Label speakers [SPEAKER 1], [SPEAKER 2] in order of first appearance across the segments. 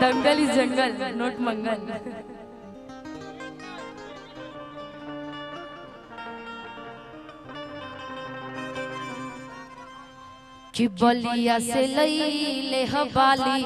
[SPEAKER 1] दंगल इस जंगल नोट मंगल। कि बलिया से लईले हवाली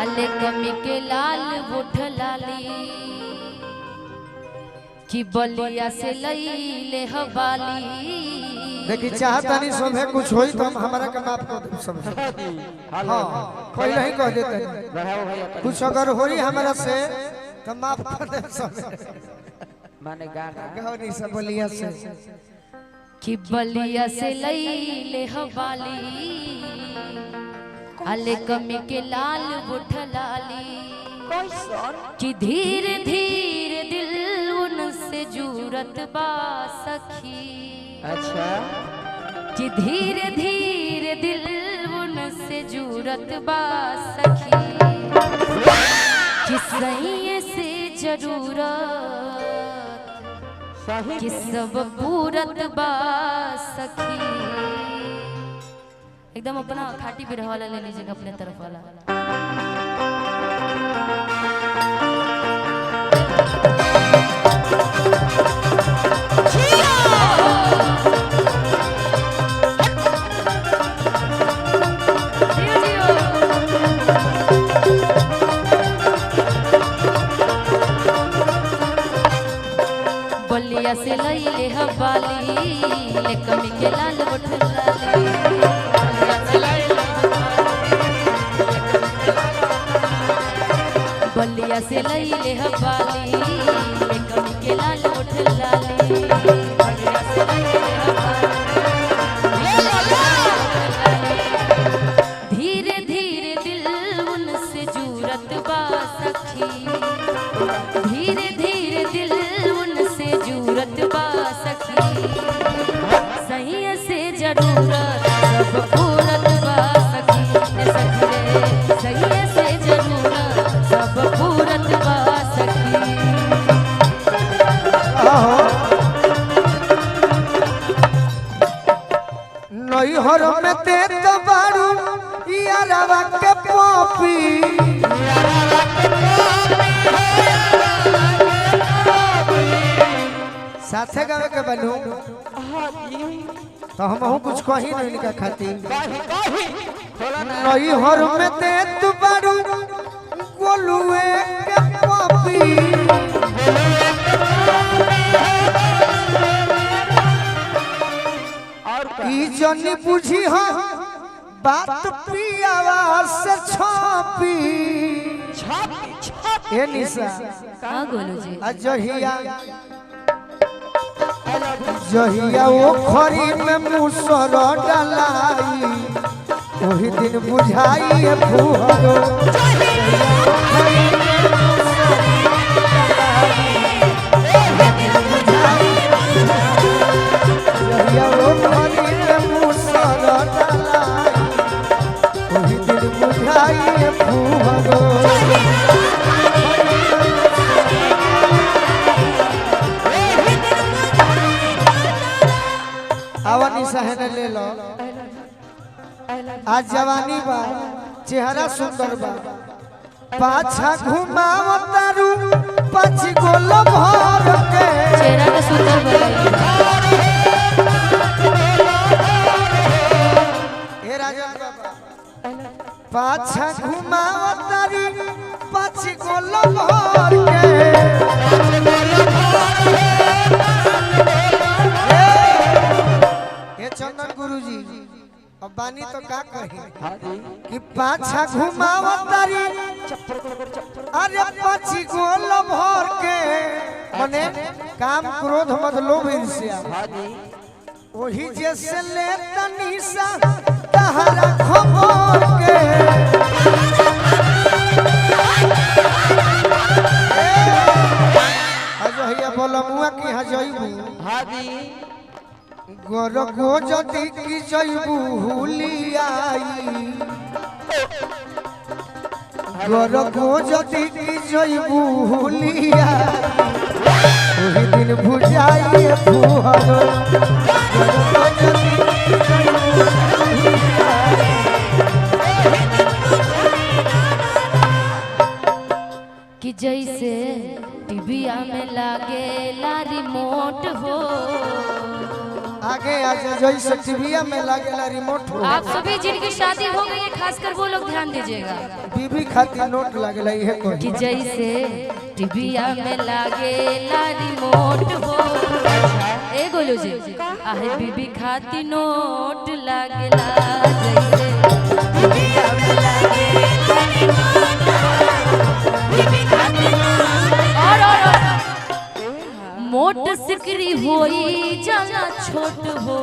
[SPEAKER 1] अले कमी के लाल बुठ लाली। कि बलिया से लईले हवाली।
[SPEAKER 2] देखी चाहता नहीं सोमे कुछ होई तो हम हमारा का माफ कर दे सब। हां पहले ही कह देते कुछ अगर होई हमारा से तो माफ कर दे सब।
[SPEAKER 3] माने गाना
[SPEAKER 2] गाओ नहीं सब बलिया से।
[SPEAKER 1] कि बलिया से लईले हवाली अले कमी के लाल बुठ लाली। कि धीरे धीरे दिल उनसे जुरत बा सखी।
[SPEAKER 3] अच्छा
[SPEAKER 1] कि धीरे धीरे दिल उनसे जुरत बा सखी। कि सही से जरूरत कि सब पूरत बा सखी। एकदम अपना खाटी बिरहा वाला ले लीजिएगा अपने तरफ वाला। बलिया से लईले हवाली ले कमी के लाल बुठ लाली। बलिया से लईले हवाली ले कमी के लाल बुठ लाली। बलिया से लईले हवाली। धीरे धीरे दिल उनसे जुरत बा सखी। धीरे धीरे दिल उनसे जुरत बा सखी। सही से जरूरत सब पूरत बा सखी। सखी रे सही से जरूरत सब पूरत बा सखी।
[SPEAKER 2] नई हर में ते तो बारू यारवा के पॉपी। साथे गावे के बनू तो हम कुछ कही नहीं इनका खातिर। नई हर में ते तू बारू गोलुए के पॉपी। ई जनी बुझी हो बात पियावा से छापी। ए निशा
[SPEAKER 1] हाँ गोलू जी
[SPEAKER 2] अजहिया जहिया वो खरी में मुसर डलाई वही दिन बुझाई है फुहरो। जहिया वो खरी में मुसर डलाई वही दिन बुझाई है फुहरो। आवनी सहने ले लो आज जवानी बा चेहरा सुंदर बा। पाछा घुमाव तारू पाछ गोल भर के
[SPEAKER 1] चेहरा का सुंदर बनाइए।
[SPEAKER 2] ए राजा बाबा पाछा घुमाव तारी पाछ गोल भर के। चंदन गुरुजी अब बानी तो का कही कि पाछा घुमाव तारी अरे पाछी गोल भर के। मने काम क्रोध मत लोभ ईर्ष्या वही जैसे ले तनीसा तहरा खबर के। अजहिया बोलमुआ की हजइबू गोर को जदी की जइबू हुलियाई। गोर को जदी की जइबू हुलियाई वही दिन बुझाई फुहरो। गोर को जदी की जइबू हुलियाई
[SPEAKER 1] लागेला रिमोट हो।
[SPEAKER 2] आगे आज जैसे टीवीया में लागेला रिमोट हो।
[SPEAKER 1] आप सभी जिनकी शादी हो गई है खासकर वो लोग ध्यान दीजिएगा।
[SPEAKER 2] बीबी खातिर नोट लागेला ये कोई
[SPEAKER 1] कि जैसे टीवीया में लागेला रिमोट हो। ए गोलू जी आहे बीबी खातिर नोट लागेला जैसे टीवीया में लागेला रिमोट हो। बीबी खातिर और मोट सिकरी होई जाला छोट हो।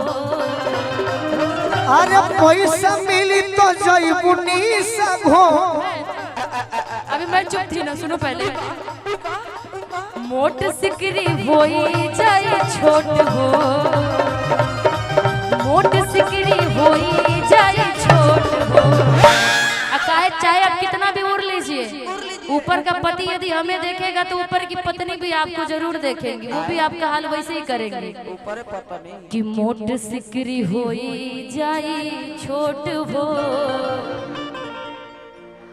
[SPEAKER 2] अरे पैसा मिली तो जईबुनी सघो।
[SPEAKER 1] अभी मैं चुप थी ना, सुनो पहले। मोट सिकरी होई जाए छोट हो। मोट सिकरी होई जाए छोट हो। चाहे आप कितना भी उड़ लीजिए, ऊपर का पति यदि हमें देखेगा तो ऊपर की पत्नी भी आपको जरूर देखेंगी, वो भी आपका हाल वैसे ही करेंगे।
[SPEAKER 3] ऊपर पता नहीं
[SPEAKER 1] कि मोट सिकरी होई जाई छोट हो।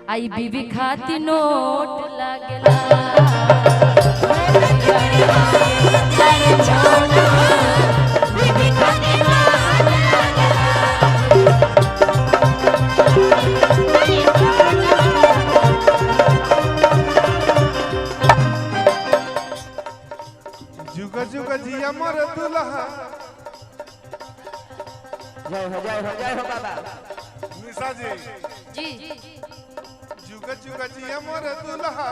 [SPEAKER 1] आई बीबी खाती नोट लागला
[SPEAKER 4] जुगा जुगा जिया मोर दुल्हा।
[SPEAKER 3] जय हो बाबा।
[SPEAKER 4] निशा जी
[SPEAKER 1] जी
[SPEAKER 4] जुगा जुगा जिया मोर दुल्हा।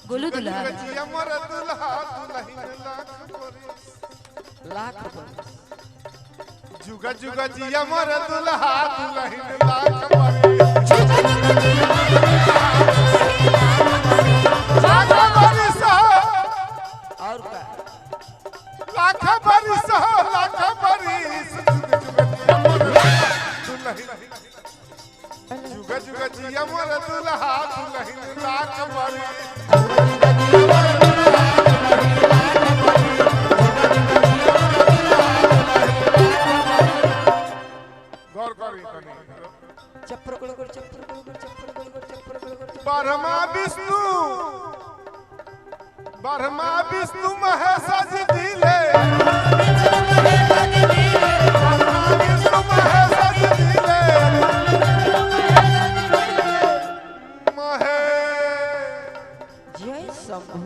[SPEAKER 1] गोलू दुल्हा
[SPEAKER 4] जुगा जिया मोर दुल्हा दुल्हिन लाख
[SPEAKER 3] लाख
[SPEAKER 4] जुगा जुगा जिया मोर दुल्हा दुल्हिन लाख बरी।
[SPEAKER 3] और का
[SPEAKER 4] लाख बरिस हो लाख बरिस। जुगा जुगा जिया मोर दुल्हा दुल्हिन लाख बरी। गौर करी तनी
[SPEAKER 3] चप्पर को चप्पर
[SPEAKER 4] ब्रह्मा विष्णु ब्रह्मा विष्णु महेश जी दिले। ब्रह्मा विष्णु महेश जी दिले। महेश
[SPEAKER 3] जय शंभु।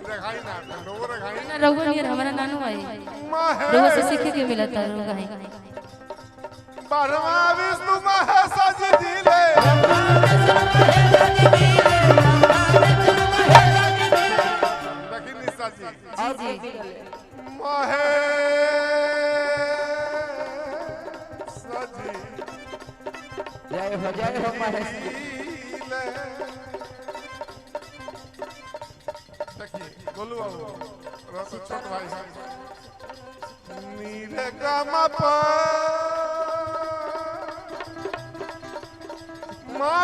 [SPEAKER 4] रखाई ना नंबर रखाई
[SPEAKER 1] ना रघु नियर हमारा नानू भाई
[SPEAKER 4] महेश
[SPEAKER 1] रघु से सीख के मिला था रघु भाई।
[SPEAKER 4] ब्रह्मा विष्णु महेश जी दिले। देखी निशा जी
[SPEAKER 1] जी
[SPEAKER 4] महेश जी
[SPEAKER 3] जय हो महेश।
[SPEAKER 4] देखिए गोलू बाबू छोट भाई नीले गामा पा धा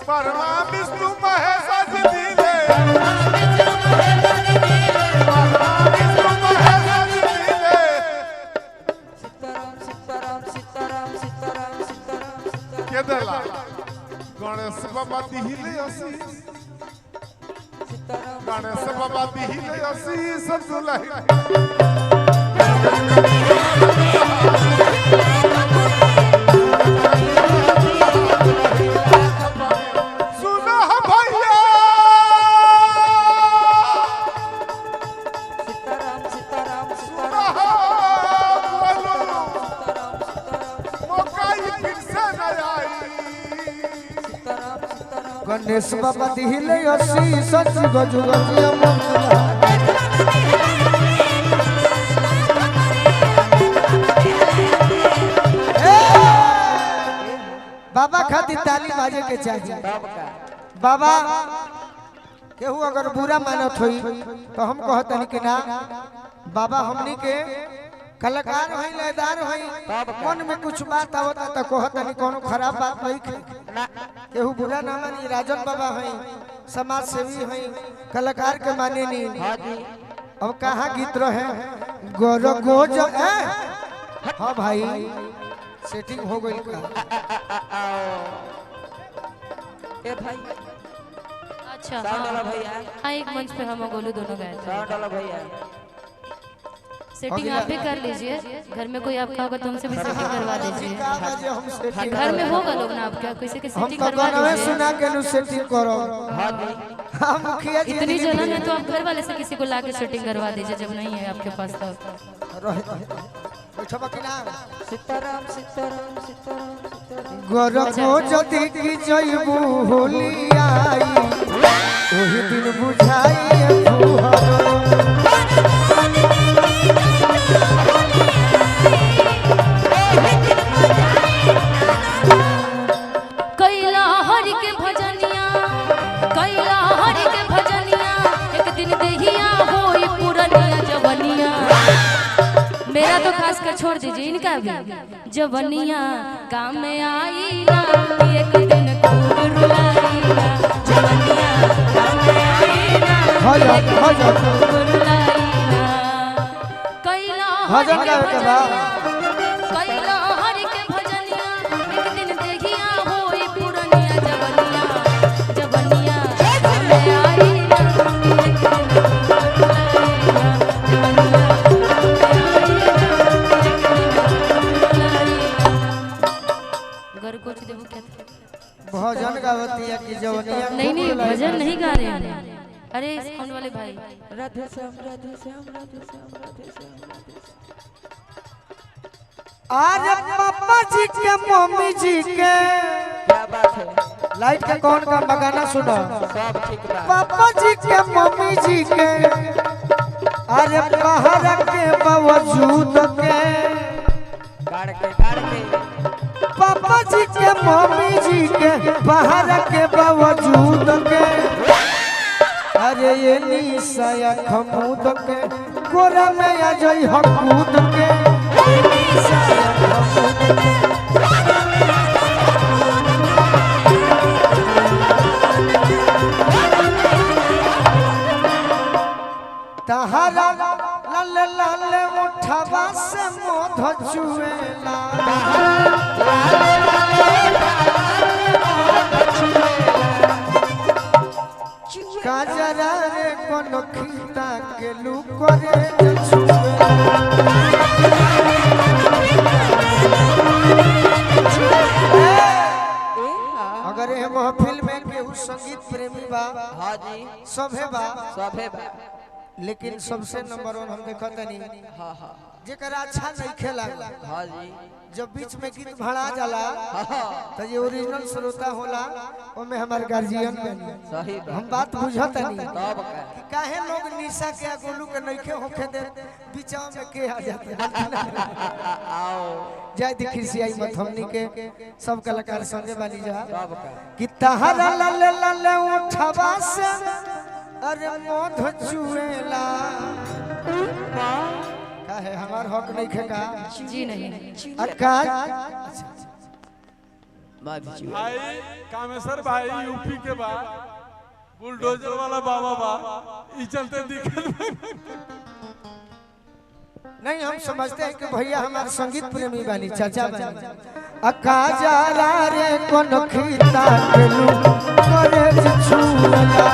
[SPEAKER 4] ब्रह्मा विष्णु महेश जी दिले। ब्रह्मा विष्णु महेश जी दिले। के देला गणेश बाबा दिहिले असी। गणेश बाबा दिहिले असी सब दुल्ही। सुनो भैया सुनो बोलो मौका ही फिर से न आई।
[SPEAKER 2] गणेश बाबा दिहिले असी सच गजु गजिया मोर दुल्हा। बाबा खातिर ताली बाजे के चाहिए। बाबा केहू अगर बुरा मानत होई तो हम कहतनी कि ना बाबा हमनी के कलाकार हई लयदार हई। मन में कुछ बात आवता तो कहतनी कोनो खराब बात नहीं केहू बुरा ना मानी। राजन बाबा हई समाज सेवी हई कलाकार के माने नहीं। अब कहाँ गीत रहे गोर गोज हाँ भाई सेटिंग हो गई का
[SPEAKER 3] ए भाई
[SPEAKER 1] अच्छा
[SPEAKER 3] साउंड वाला
[SPEAKER 1] हाँ
[SPEAKER 3] भैया
[SPEAKER 1] हाँ, एक मंच पे हम और गोलू दोनों गए थे।
[SPEAKER 3] साउंड वाला भैया
[SPEAKER 1] सेटिंग आप भी कर लीजिए, घर में कोई आपका होगा तो हमसे भी सेटिंग करवा दीजिए।
[SPEAKER 2] का बजे हम सेटिंग
[SPEAKER 1] घर में होगा लोग ना आपका, किसी के
[SPEAKER 2] हम
[SPEAKER 1] सेटिंग
[SPEAKER 2] तो
[SPEAKER 1] करवा
[SPEAKER 2] गाना
[SPEAKER 1] दीजिए।
[SPEAKER 2] सुना के नु सेटिंग करो।
[SPEAKER 3] हाँ जी
[SPEAKER 2] हम मुखिया जी
[SPEAKER 1] इतनी जलन है तो आप घर वाले से किसी को लाके सेटिंग करवा दीजिए, जब नहीं है आपके पास तो।
[SPEAKER 2] बैठो बाकी ना
[SPEAKER 3] सीताराम सीताराम सीताराम सीताराम
[SPEAKER 2] गरको जदी की जइबू होली आई ओही दिन बुझाई फुहरो
[SPEAKER 1] कैला हरि के भजनिया, कैला हरि के भजनिया, एक दिन देहिया होई पुरनिया जवनिया। मेरा तो खास कर छोड़ दीजिए, इनका भी जवनिया काम में आई ना, एक दिन खूब रुलाईना। जवनिया काम में आई ना, एक दिन खूब रुलाईना। कैला हरि
[SPEAKER 2] भजन
[SPEAKER 1] के
[SPEAKER 2] गावे के बा।
[SPEAKER 1] भजनिया, कैला हरि के भजनिया, एक दिन देहिया होई पुरनिया जवनिया। जवनिया काम में आई ना, एक दिन खूब रुलाईना। घर कुछ देबो क्या था?
[SPEAKER 2] भजन गावती है कि जवनिया
[SPEAKER 1] नहीं नहीं, भजन नहीं गा रहे हैं। अरे साउंड वाले भाई,
[SPEAKER 3] राधे श्याम राधे श्याम राधे श्याम राधे श्याम राधे श्याम
[SPEAKER 2] आज पापा जी के मम्मी जी के
[SPEAKER 3] क्या बात है
[SPEAKER 2] लाइट का कौन का गाना सुनो
[SPEAKER 3] सब ठीक बा
[SPEAKER 2] पापा जी के मम्मी जी के अरे बाहर के बावजूद के
[SPEAKER 3] गाड़ के
[SPEAKER 2] पापा जी के मम्मी जी के बाहर के बावजूद के अरे ये निशा खमूद के कोरा में आ जाई हकूद के ये निशा खमूद के तहरा लाल लाल उठवा से मोध चुएला काजरा रे कोनो खीता के लुकरे अगर ये महफिल में केहू संगीत प्रेमी बा
[SPEAKER 3] हाँ जी
[SPEAKER 2] सभे बा
[SPEAKER 3] सबे बा
[SPEAKER 2] लेकिन सबसे नंबर 1 हम देखत नहीं
[SPEAKER 3] हाँ हाँ
[SPEAKER 2] जेकरा अच्छा नहीं खेला
[SPEAKER 3] हाँ जी
[SPEAKER 2] जब बीच में गीत भड़ा जाला
[SPEAKER 3] हाँ
[SPEAKER 2] तो ये ओरिजिनल श्रोता होला ओमे हमार गार्जियन बनी
[SPEAKER 3] सही बा
[SPEAKER 2] हम बात बुझत नहीं
[SPEAKER 3] तब का
[SPEAKER 2] कि काहे लोग निशा के गोलू के नइखे होखे दे बीचा में के आ जाते
[SPEAKER 3] आओ
[SPEAKER 2] जय दिखिसियाई मत हमनी के सब कलाकार संगे बानी जा
[SPEAKER 3] तब का
[SPEAKER 2] कि तहरा लाल लाल उठवा से अरे मोध चुएला काहे हमार हक नहीं खेका
[SPEAKER 1] जी नहीं।
[SPEAKER 2] अकाज
[SPEAKER 5] भाई कामेश्वर भाई यूपी के बा बुलडोजर वाला बाबा बा ई चलते दिक्कत
[SPEAKER 2] नहीं हम समझते हैं कि भैया हमारे संगीत प्रेमी बानी चाचा बानी अकाजा रे कोन खीता केलू करे छुला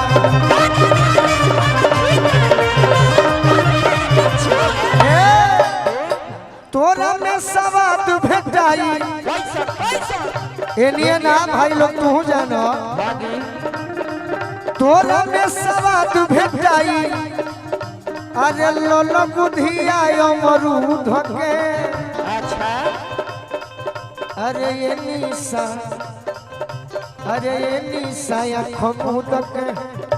[SPEAKER 2] तोरा में सवाद भेटाई एलिए ना भाई लोग तू जानो तोरा में सवाद भेटाई अरे लोलो बुधिया अमरूद के अरे ये निशा या खमूद के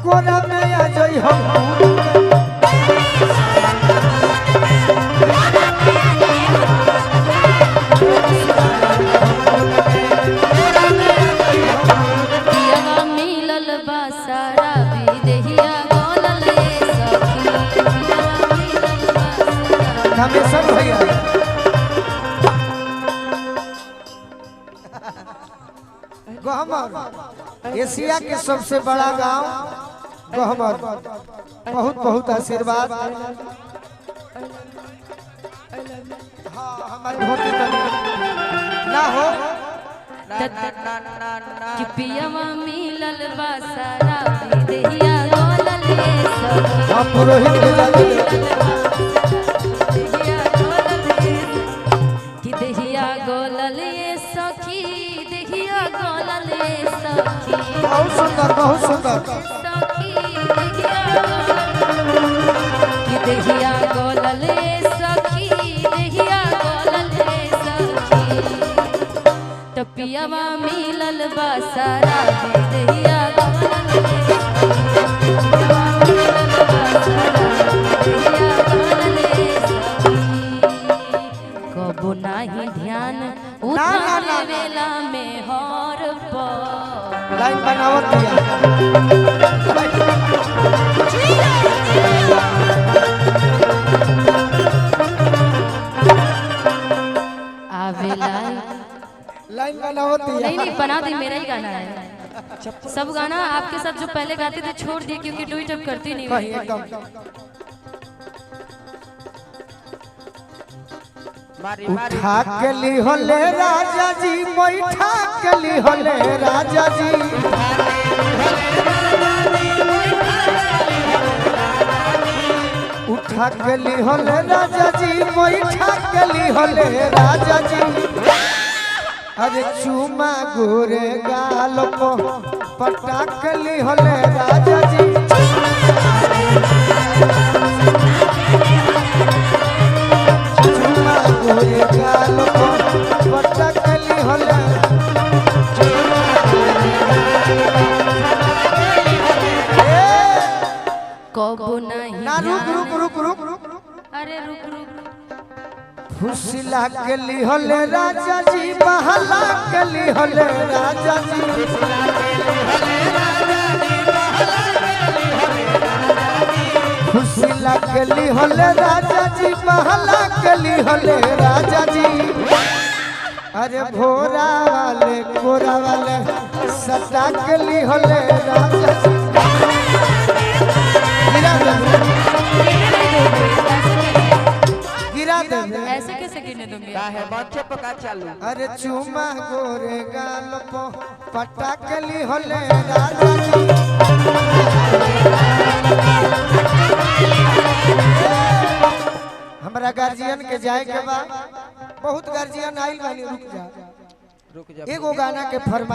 [SPEAKER 2] कोरा में आ जाई हम
[SPEAKER 1] पियवा मिलल बा सारा विदेहिया गोलल ये सखी। पियवा मिलल बा सारा
[SPEAKER 2] कामेश्वर भैया गहमर एशिया के सबसे बड़ा गांव गहमर बहुत बहुत आशीर्वाद हाँ हमारे धोती ना हो
[SPEAKER 1] कि पियवा मिलल बा सारा देहिया गोलल ये सखी
[SPEAKER 2] हम पुरोहित के जाते
[SPEAKER 1] देहिया गोलल ये कि देहिया गोलल ये सखी देहिया गोलल ये सखी
[SPEAKER 2] बहुत सुंदर
[SPEAKER 1] सखी देहिया गोलल ये सखी देहिया गोलल ये सखी तो पियवा मिलल बा सारा देहिया गोलल ये पियवा मिलल बा सारा देहिया गोलल ये सखी कबो नाही ध्यान उतारे वेला में हर पर
[SPEAKER 2] लाइन बनावत दिया
[SPEAKER 1] आवेला
[SPEAKER 2] लाइन बनावत दिया
[SPEAKER 1] नहीं बना दी मेरा ही गाना है सब गाना आपके साथ जो पहले गाते थे छोड़ दिए क्योंकि ट्वीट अब करती नहीं
[SPEAKER 2] कहीं
[SPEAKER 1] हूँ।
[SPEAKER 2] एकदम उठा के ली होले राजा जी बैठा के ली होले राजा जी उठा के ली होले राजा जी बैठा के ली होले राजा जी अरे चूमा गोरे गाल को पटा के ली होले राजा जी चूमा गोरे गाल को पटा के ली होले
[SPEAKER 1] कबो नहीं
[SPEAKER 2] ना रुक
[SPEAKER 1] ध्यान-
[SPEAKER 2] रुक रुक रुक रुक
[SPEAKER 1] अरे रुक रुक
[SPEAKER 2] फुसिला के ली होले राजा जी बहला के ली होले राजा जी फुसिला के ली होले राजा जी बहला के ली होले राजा जी अरे भोरा वाले कोरा वाले सटा के ली होले राजा जी गिरा दे
[SPEAKER 1] ऐसे कैसे गिरने दूंगी
[SPEAKER 3] है बच्चे पका चालू
[SPEAKER 2] अरे चूमा गोरे गाल को पटा के ली होले राजा जी हमरा गार्जियन के जाए के बाद बहुत गार्जियन आइल बानी रुक जा
[SPEAKER 3] रुक जा
[SPEAKER 2] एगो गाना के फरमाइश